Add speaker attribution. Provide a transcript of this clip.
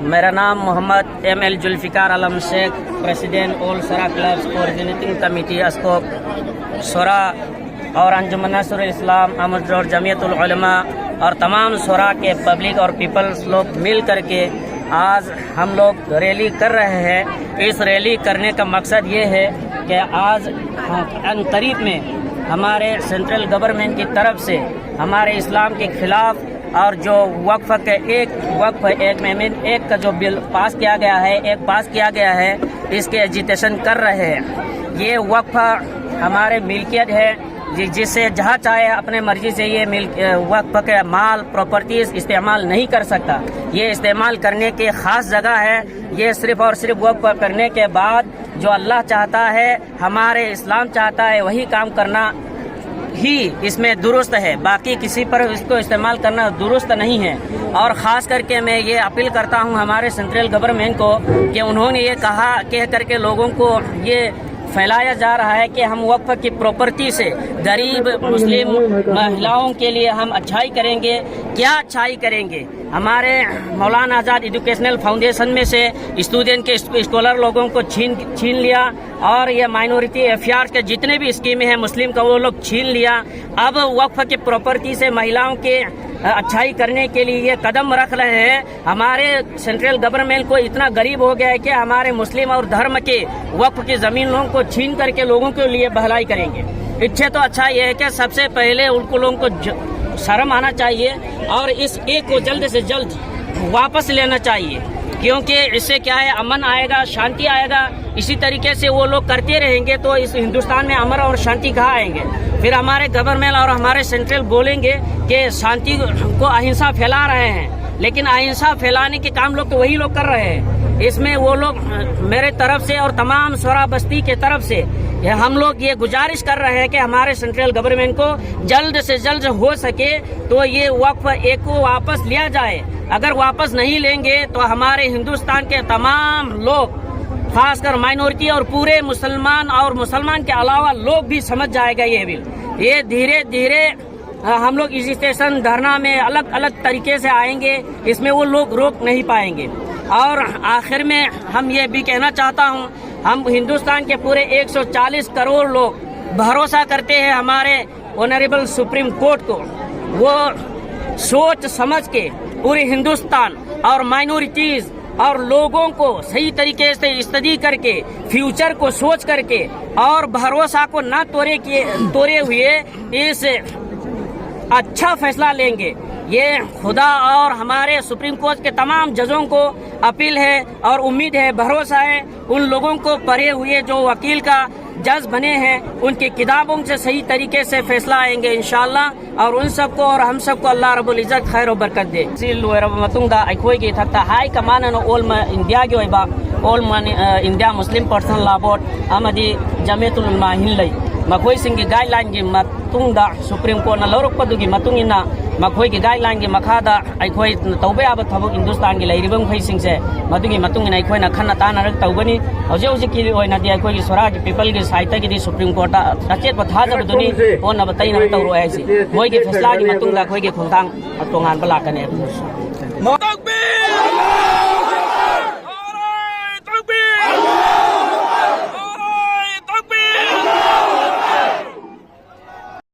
Speaker 1: मेरा नाम Mohammad ML Zulfikar Alam Sheikh, president all शरा क्लब्स कोऑर्डिनेटिंग कमेटी अस्कोप शरा और अंजुमन नसरुल इस्लाम अहमद और जमीयतुल उलमा और तमाम शरा के पब्लिक और पीपल्स लोग मिल करके आज हम लोग रैली कर रहे हैं। इस रैली करने का मकसद ये है कि आज अंतरीब में हमारे सेंट्रल गवर्नमेंट की तरफ से हमारे इस्लाम के खिलाफ और जो वक्फ के एक अमेंडमेंट एक का जो बिल पास किया गया है, इसके एजिटेशन कर रहे हैं। ये वक्फ हमारे मिल्कियत है, जिससे जहाँ चाहे अपने मर्जी से ये वक्फ के माल प्रॉपर्टीज इस्तेमाल नहीं कर सकता। ये इस्तेमाल करने की ख़ास जगह है। ये सिर्फ़ और सिर्फ वक्फ करने के बाद जो अल्लाह चाहता है, हमारे इस्लाम चाहता है, वही काम करना ही इसमें दुरुस्त है। बाकी किसी पर इसको इस्तेमाल करना दुरुस्त नहीं है। और ख़ास करके मैं ये अपील करता हूँ हमारे सेंट्रल गवर्नमेंट को कि उन्होंने ये कह करके लोगों को ये फैलाया जा रहा है कि हम वक्फ की प्रॉपर्टी से गरीब मुस्लिम महिलाओं के लिए हम अच्छाई करेंगे। क्या अच्छाई करेंगे? हमारे मौलाना आज़ाद एजुकेशनल फाउंडेशन में से स्टूडेंट के स्कॉलर लोगों को छीन लिया और ये माइनॉरिटी अफेयर्स के जितने भी स्कीमें हैं मुस्लिम का, वो लोग छीन लिया। अब वक्फ की प्रॉपर्टी से महिलाओं के अच्छाई करने के लिए ये कदम रख रहे हैं। हमारे सेंट्रल गवर्नमेंट को इतना गरीब हो गया है कि हमारे मुस्लिम और धर्म के वक्फ की ज़मीनों को छीन करके लोगों के लिए भलाई करेंगे। इससे तो अच्छा ये है कि सबसे पहले उनको लोगों को शर्म आना चाहिए और इस एक को जल्द से जल्द वापस लेना चाहिए, क्योंकि इससे क्या है, अमन आएगा, शांति आएगा। इसी तरीके से वो लोग करते रहेंगे तो इस हिंदुस्तान में अमन और शांति कहाँ आएंगे? फिर हमारे गवर्नमेंट और हमारे सेंट्रल बोलेंगे कि शांति को अहिंसा फैला रहे हैं, लेकिन अहिंसा फैलाने के काम लोग तो वही लोग कर रहे हैं। इसमें वो लोग मेरे तरफ से और तमाम शरा बस्ती के तरफ से हम लोग ये गुजारिश कर रहे हैं कि हमारे सेंट्रल गवर्नमेंट को जल्द से जल्द हो सके तो ये वक्फ एक को वापस लिया जाए। अगर वापस नहीं लेंगे तो हमारे हिंदुस्तान के तमाम लोग, खासकर माइनॉरिटी और पूरे मुसलमान के अलावा लोग भी समझ जाएगा ये बिल। ये धीरे धीरे हम लोग इस स्टेशन धरना में अलग अलग तरीके से आएंगे, इसमें वो लोग रोक नहीं पाएंगे। और आखिर में हम ये भी कहना चाहता हूँ, हम हिंदुस्तान के पूरे 140 करोड़ लोग भरोसा करते हैं हमारे ऑनरेबल सुप्रीम कोर्ट को। वो सोच समझ के पूरे हिंदुस्तान और माइनॉरिटीज और लोगों को सही तरीके से स्टडी करके, फ्यूचर को सोच करके और भरोसा को न तोड़े हुए इस अच्छा फैसला लेंगे। ये खुदा और हमारे सुप्रीम कोर्ट के तमाम जजों को अपील है और उम्मीद है, भरोसा है उन लोगों को पढ़े हुए जो वकील का जज बने हैं, उनकी किताबों से सही तरीके से फैसला आएंगे इंशाअल्लाह। और उन सबको और हम सबको अल्लाह रब्बुल इज्जत खैर और बरकत दे। अखोई थकता हाई कमान ओल इंडिया की all India Muslim personal law board अमदी जमीयतुल उलमा हिंदई मखोई गाइडलाइन की मतुंगदा सुप्रीम कोर्ट लौरकपदुगी मतुंगिना मखोई गाइडलाइन की मखादा अखोई तौबे याब थबक हिंदुस्तान की लेरिबा मखोईसिंगसे मदुगी मतुंगिना अखोइना खन्ना तानरक तौबनी हौजे हौजिकी ओइनादि अखोई स्वराज पीपल की साइटगी सुप्रीम कोर्ट अचेत थाजबदुनी ओनब तैना तौरो हैसि मोइगी फैसला की मतुंगदा अखोई की खुंथांग तोंगानबा लाकने।